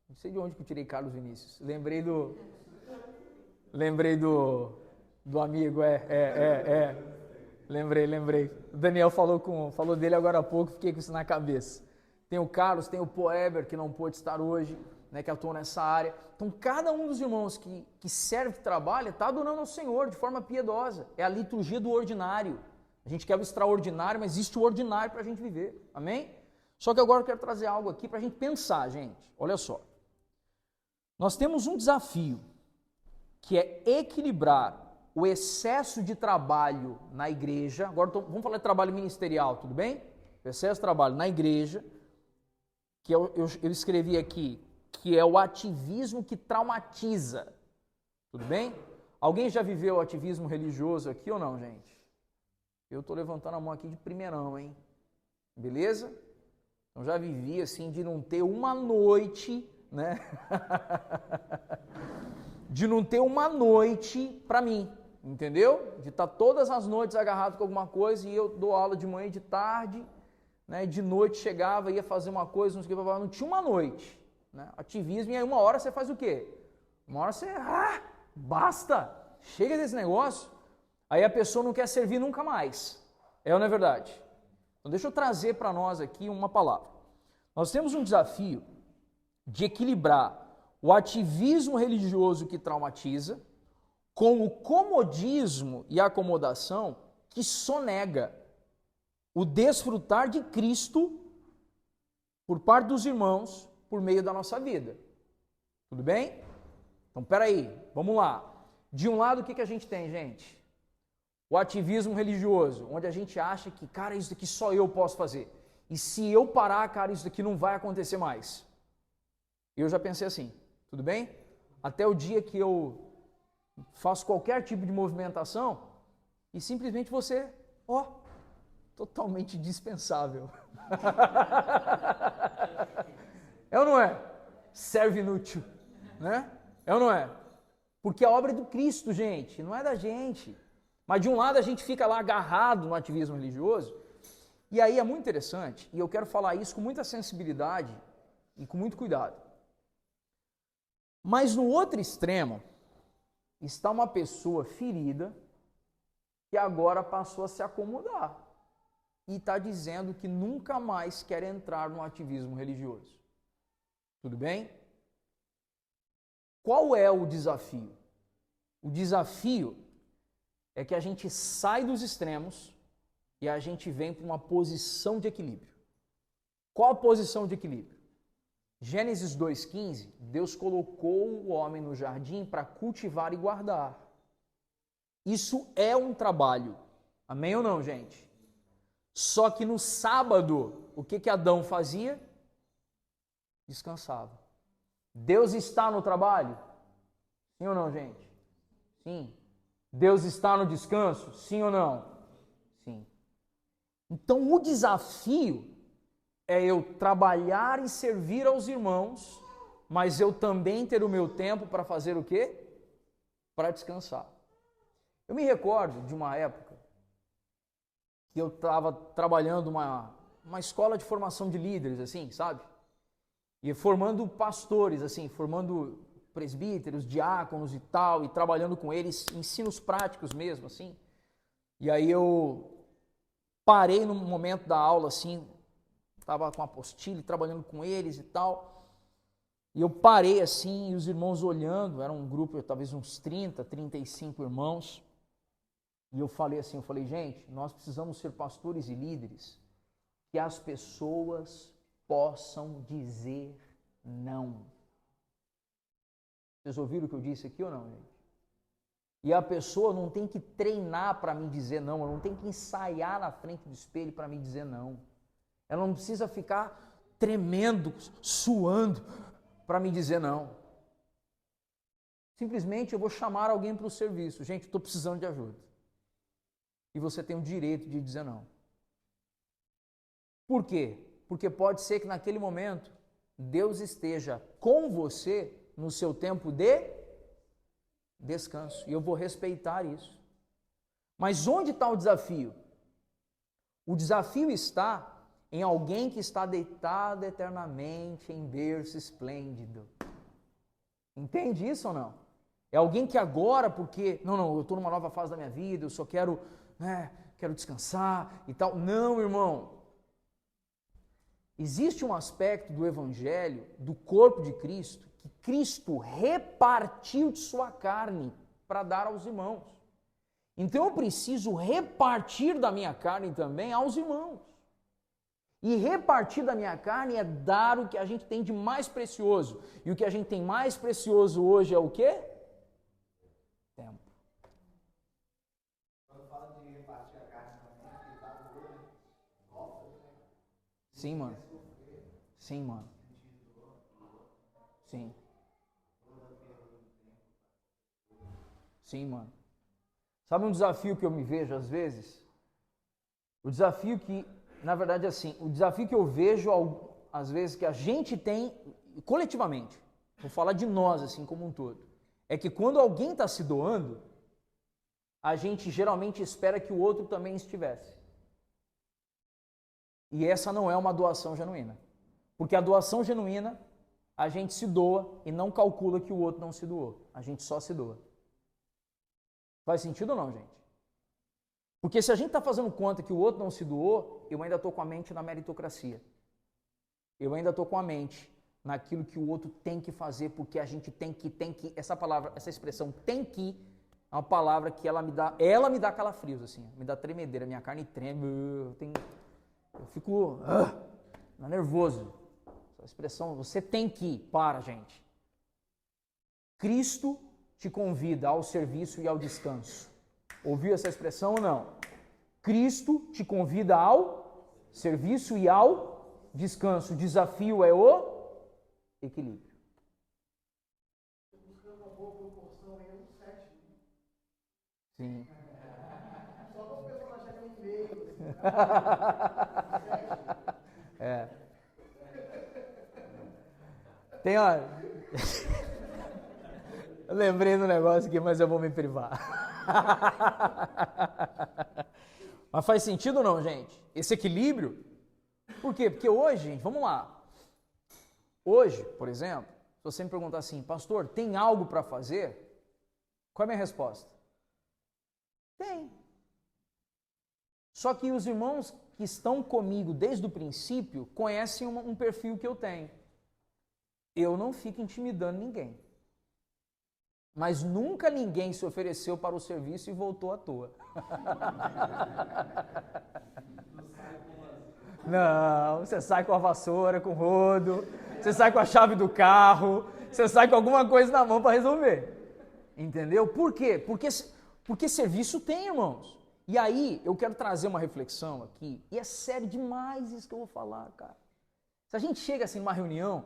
não sei de onde que eu tirei Carlos Vinícius, lembrei do amigo, lembrei. O Daniel falou dele agora há pouco, fiquei com isso na cabeça. Tem o Carlos, tem o Poeber, que não pôde estar hoje, né, que atua nessa área. Então, cada um dos irmãos que serve, que trabalha, está adorando ao Senhor de forma piedosa. É a liturgia do ordinário. A gente quer o extraordinário, mas existe o ordinário para a gente viver. Amém? Só que agora eu quero trazer algo aqui para a gente pensar, gente. Olha só. Nós temos um desafio, que é equilibrar o excesso de trabalho na igreja. Agora vamos falar de trabalho ministerial, tudo bem? O excesso de trabalho na igreja, que eu escrevi aqui, que é o ativismo que traumatiza. Tudo bem? Alguém já viveu ativismo religioso aqui ou não, gente? Eu estou levantando a mão aqui de primeirão, hein? Beleza? Então já vivi assim de não ter uma noite, né? De não ter uma noite para mim, entendeu? De estar todas as noites agarrado com alguma coisa e eu dou aula de manhã e de tarde, né? De noite chegava, ia fazer uma coisa, não tinha uma noite, né? Ativismo, e aí uma hora você faz o quê? Uma hora você, basta, chega desse negócio, aí a pessoa não quer servir nunca mais, ou não é verdade? Então deixa eu trazer para nós aqui uma palavra. Nós temos um desafio de equilibrar o ativismo religioso que traumatiza com o comodismo e acomodação que sonega o desfrutar de Cristo por parte dos irmãos por meio da nossa vida. Tudo bem? Então, peraí, vamos lá. De um lado, o que a gente tem, gente? O ativismo religioso, onde a gente acha que, cara, isso daqui só eu posso fazer. E se eu parar, cara, isso daqui não vai acontecer mais. Eu já pensei assim, tudo bem? Até o dia que eu faço qualquer tipo de movimentação e simplesmente você, totalmente dispensável. É ou não é? Serve inútil, né? É ou não é? Porque a obra é do Cristo, gente, não é da gente. Mas de um lado a gente fica lá agarrado no ativismo religioso, e aí é muito interessante, e eu quero falar isso com muita sensibilidade e com muito cuidado. Mas no outro extremo está uma pessoa ferida que agora passou a se acomodar e está dizendo que nunca mais quer entrar no ativismo religioso. Tudo bem? Qual é o desafio? O desafio é que a gente sai dos extremos e a gente vem para uma posição de equilíbrio. Qual a posição de equilíbrio? Gênesis 2,15, Deus colocou o homem no jardim para cultivar e guardar. Isso é um trabalho. Amém ou não, gente? Só que no sábado, o que Adão fazia? Descansava. Deus está no trabalho? Sim ou não, gente? Sim. Deus está no descanso? Sim ou não? Sim. Então o desafio é eu trabalhar e servir aos irmãos, mas eu também ter o meu tempo para fazer o quê? Para descansar. Eu me recordo de uma época que eu estava trabalhando uma escola de formação de líderes, assim, sabe? E formando pastores, assim, formando presbíteros, diáconos e tal, e trabalhando com eles, ensinos práticos mesmo, assim. E aí eu parei num momento da aula, assim, estava com a apostila, trabalhando com eles e tal, e eu parei assim, e os irmãos olhando, era um grupo, talvez uns 30, 35 irmãos, e eu falei assim, gente, nós precisamos ser pastores e líderes, que as pessoas possam dizer não. Vocês ouviram o que eu disse aqui ou não, gente? E a pessoa não tem que treinar para me dizer não, ela não tem que ensaiar na frente do espelho para me dizer não. Ela não precisa ficar tremendo, suando para me dizer não. Simplesmente eu vou chamar alguém para o serviço. Gente, eu estou precisando de ajuda. E você tem o direito de dizer não. Por quê? Porque pode ser que naquele momento Deus esteja com você no seu tempo de descanso. E eu vou respeitar isso. Mas onde está o desafio? O desafio está em alguém que está deitado eternamente em berço esplêndido. Entende isso ou não? É alguém que agora, porque, não, eu estou numa nova fase da minha vida, eu só quero descansar e tal. Não, irmão. Existe um aspecto do Evangelho, do corpo de Cristo, que Cristo repartiu de sua carne para dar aos irmãos. Então eu preciso repartir da minha carne também aos irmãos. E repartir da minha carne é dar o que a gente tem de mais precioso. E o que a gente tem mais precioso hoje é o quê? Tempo. Quando fala de repartir a carne também, que tá no olho, volta, né? Sim, mano. Sim, mano. Sim. Sim, mano. Sabe um desafio que eu me vejo às vezes? O desafio que, na verdade, assim, o desafio que eu vejo às vezes que a gente tem coletivamente, vou falar de nós assim como um todo, é que quando alguém está se doando, a gente geralmente espera que o outro também estivesse. E essa não é uma doação genuína. Porque a doação genuína, a gente se doa e não calcula que o outro não se doou. A gente só se doa. Faz sentido ou não, gente? Porque se a gente está fazendo conta que o outro não se doou, eu ainda estou com a mente na meritocracia. Eu ainda estou com a mente naquilo que o outro tem que fazer, porque a gente tem que, essa palavra, essa expressão tem que, é uma palavra que ela me dá calafrios, assim, me dá tremedeira, minha carne treme, eu fico nervoso. Essa expressão, você tem que, gente. Cristo te convida ao serviço e ao descanso. Ouviu essa expressão ou não? Cristo te convida ao serviço e ao descanso. O desafio é o equilíbrio. Buscando uma boa proporção aí, um 7. Sim. Só para o pessoal achar que é um meio. É. Tem, ó. Eu lembrei do negócio aqui, mas eu vou me privar. Mas faz sentido ou não, gente? Esse equilíbrio? Por quê? Porque hoje, gente, vamos lá. Hoje, por exemplo, se você me perguntar assim, pastor, tem algo para fazer? Qual é a minha resposta? Tem. Só que os irmãos que estão comigo desde o princípio conhecem um perfil que eu tenho. Eu não fico intimidando ninguém. Mas nunca ninguém se ofereceu para o serviço e voltou à toa. Não, você sai com a vassoura, com o rodo, você sai com a chave do carro, você sai com alguma coisa na mão para resolver. Entendeu? Por quê? Porque serviço tem, irmãos. E aí, eu quero trazer uma reflexão aqui, e é sério demais isso que eu vou falar, cara. Se a gente chega assim numa reunião,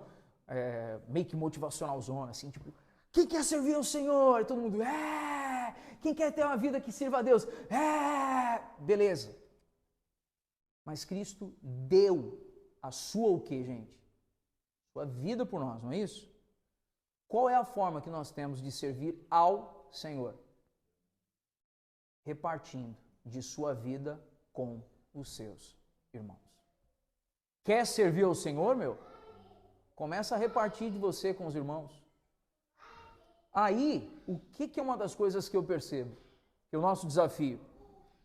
meio que motivacional zona, assim, tipo, quem quer servir ao Senhor? E todo mundo, quem quer ter uma vida que sirva a Deus? Beleza. Mas Cristo deu a sua o quê, gente? Sua vida por nós, não é isso? Qual é a forma que nós temos de servir ao Senhor? Repartindo de sua vida com os seus irmãos. Quer servir ao Senhor, meu? Começa a repartir de você com os irmãos. Aí, o que é uma das coisas que eu percebo? Que é o nosso desafio.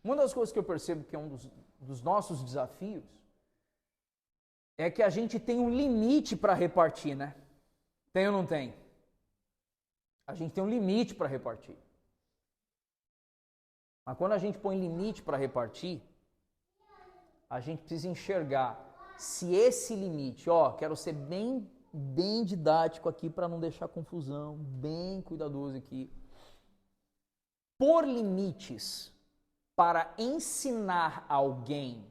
Uma das coisas que eu percebo que é um dos nossos desafios é que a gente tem um limite para repartir, né? Tem ou não tem? A gente tem um limite para repartir. Mas quando a gente põe limite para repartir, a gente precisa enxergar se esse limite, quero ser bem didático aqui para não deixar confusão, bem cuidadoso aqui. Por limites para ensinar alguém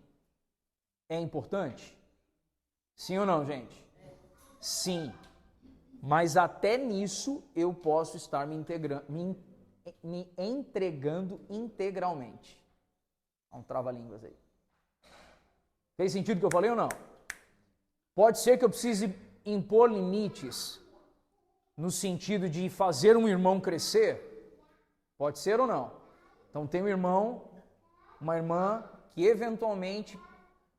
é importante? Sim ou não, gente? Sim. Mas até nisso eu posso estar me entregando integralmente. Dá um trava-línguas aí. Fez sentido o que eu falei ou não? Pode ser que eu precise impor limites no sentido de fazer um irmão crescer? Pode ser ou não? Então tem um irmão, uma irmã que eventualmente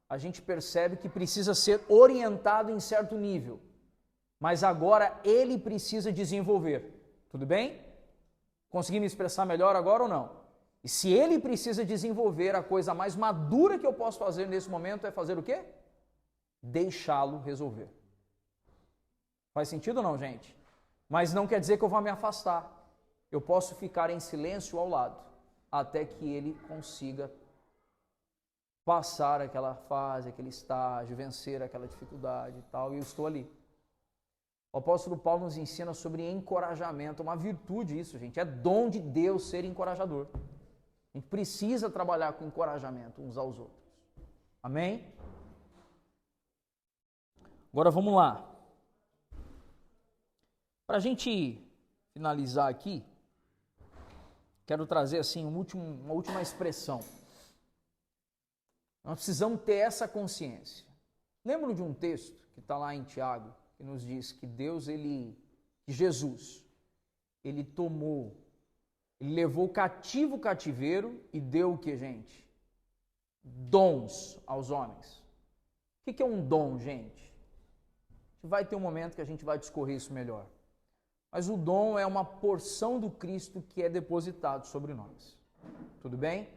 a gente percebe que precisa ser orientado em certo nível, mas agora ele precisa desenvolver. Tudo bem? Consegui me expressar melhor agora ou não? E se ele precisa desenvolver, a coisa mais madura que eu posso fazer nesse momento é fazer o quê? Deixá-lo resolver. Faz sentido ou não, gente? Mas não quer dizer que eu vou me afastar. Eu posso ficar em silêncio ao lado, até que ele consiga passar aquela fase, aquele estágio, vencer aquela dificuldade e tal, e eu estou ali. O apóstolo Paulo nos ensina sobre encorajamento, uma virtude isso, gente, é dom de Deus ser encorajador. A gente precisa trabalhar com encorajamento uns aos outros. Amém? Agora vamos lá. Para a gente finalizar aqui, quero trazer assim uma última expressão. Nós precisamos ter essa consciência. Lembram de um texto que está lá em Tiago, que nos diz que Jesus, ele levou cativo o cativeiro e deu o que, gente? Dons aos homens. O que é um dom, gente? Vai ter um momento que a gente vai discorrer isso melhor. Mas o dom é uma porção do Cristo que é depositado sobre nós. Tudo bem?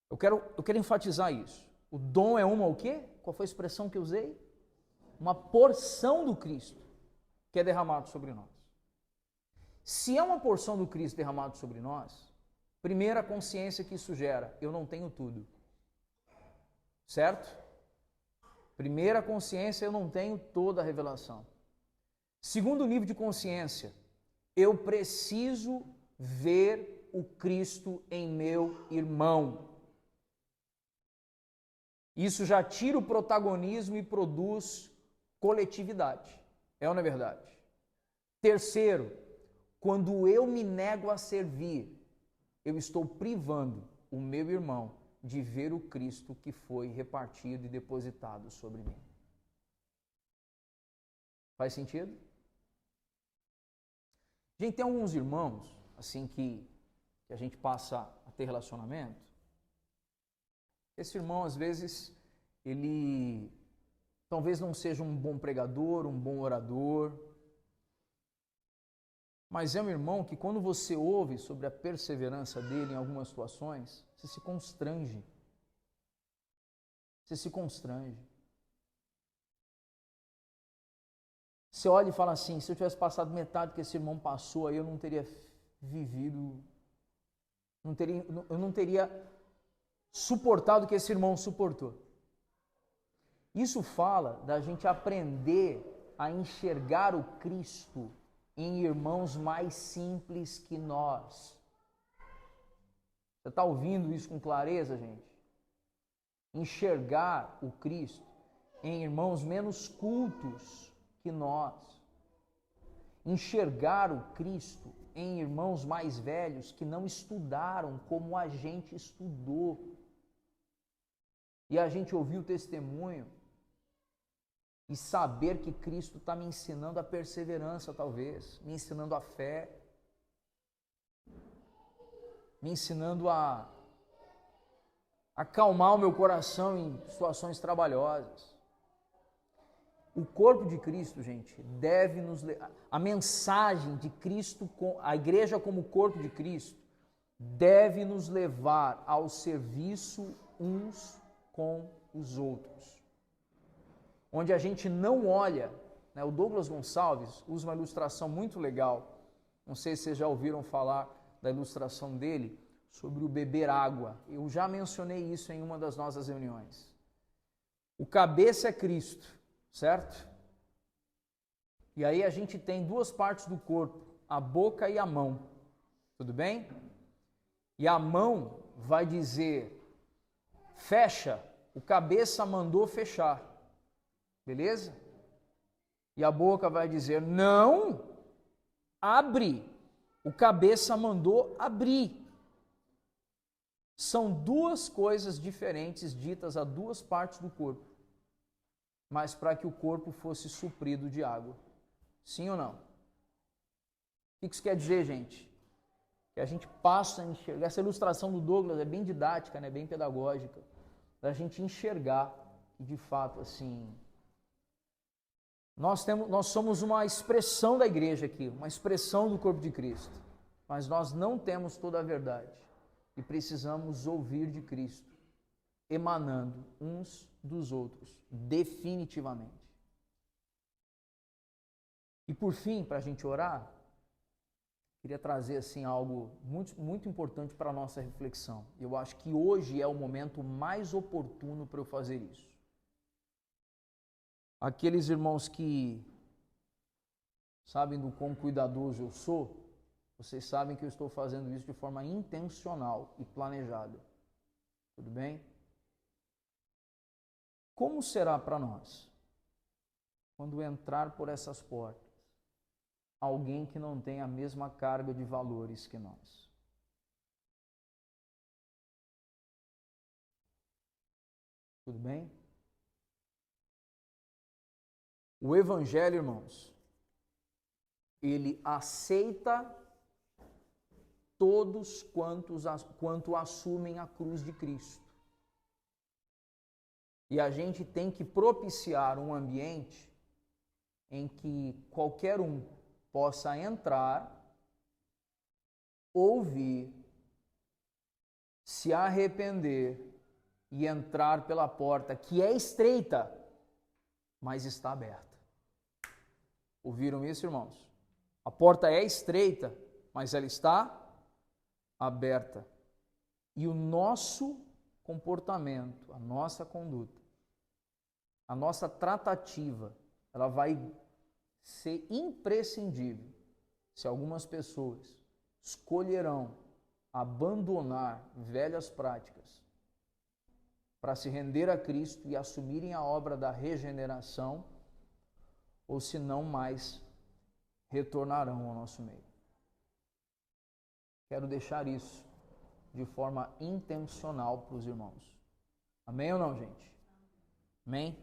Eu quero enfatizar isso. O dom é o quê? Qual foi a expressão que eu usei? Uma porção do Cristo que é derramado sobre nós. Se é uma porção do Cristo derramado sobre nós, primeira consciência que isso gera, eu não tenho tudo. Certo? Primeira consciência, eu não tenho toda a revelação. Segundo nível de consciência, eu preciso ver o Cristo em meu irmão. Isso já tira o protagonismo e produz coletividade. É ou não é verdade? Terceiro, quando eu me nego a servir, eu estou privando o meu irmão de ver o Cristo que foi repartido e depositado sobre mim. Faz sentido? Gente, tem alguns irmãos, assim, que a gente passa a ter relacionamento. Esse irmão, às vezes, ele talvez não seja um bom pregador, um bom orador, mas é um irmão que quando você ouve sobre a perseverança dele em algumas situações, você se constrange. Você se constrange. Você olha e fala assim, se eu tivesse passado metade que esse irmão passou, aí eu não teria vivido, eu não teria suportado o que esse irmão suportou. Isso fala da gente aprender a enxergar o Cristo em irmãos mais simples que nós. Você está ouvindo isso com clareza, gente? Enxergar o Cristo em irmãos menos cultos que nós. Enxergar o Cristo em irmãos mais velhos que não estudaram como a gente estudou. E a gente ouviu o testemunho e saber que Cristo está me ensinando a perseverança, talvez, me ensinando a fé, me ensinando a acalmar o meu coração em situações trabalhosas. O corpo de Cristo, gente, deve nos... A mensagem de Cristo, a igreja como corpo de Cristo, deve nos levar ao serviço uns com os outros. Onde a gente não olha, né? O Douglas Gonçalves usa uma ilustração muito legal, não sei se vocês já ouviram falar da ilustração dele, sobre o beber água. Eu já mencionei isso em uma das nossas reuniões. O cabeça é Cristo, certo? E aí a gente tem duas partes do corpo, a boca e a mão, tudo bem? E a mão vai dizer, fecha, o cabeça mandou fechar, beleza? E a boca vai dizer: não, abre. O cabeça mandou abrir. São duas coisas diferentes ditas a duas partes do corpo, mas para que o corpo fosse suprido de água. Sim ou não? O que isso quer dizer, gente? Que a gente passa a enxergar. Essa ilustração do Douglas é bem didática, né? Bem pedagógica. Para a gente enxergar que, de fato, assim, nós somos uma expressão da igreja aqui, uma expressão do corpo de Cristo, mas nós não temos toda a verdade e precisamos ouvir de Cristo, emanando uns dos outros, definitivamente. E por fim, para a gente orar, queria trazer assim algo muito, muito importante para a nossa reflexão. Eu acho que hoje é o momento mais oportuno para eu fazer isso. Aqueles irmãos que sabem do quão cuidadoso eu sou, vocês sabem que eu estou fazendo isso de forma intencional e planejada. Tudo bem? Como será para nós, quando entrar por essas portas, alguém que não tem a mesma carga de valores que nós? Tudo bem? O Evangelho, irmãos, ele aceita todos quanto assumem a cruz de Cristo. E a gente tem que propiciar um ambiente em que qualquer um possa entrar, ouvir, se arrepender e entrar pela porta que é estreita, mas está aberta. Ouviram isso, irmãos? A porta é estreita, mas ela está aberta. E o nosso comportamento, a nossa conduta, a nossa tratativa, ela vai ser imprescindível se algumas pessoas escolherão abandonar velhas práticas para se render a Cristo e assumirem a obra da regeneração, ou se não mais retornarão ao nosso meio. Quero deixar isso de forma intencional para os irmãos. Amém ou não, gente? Amém?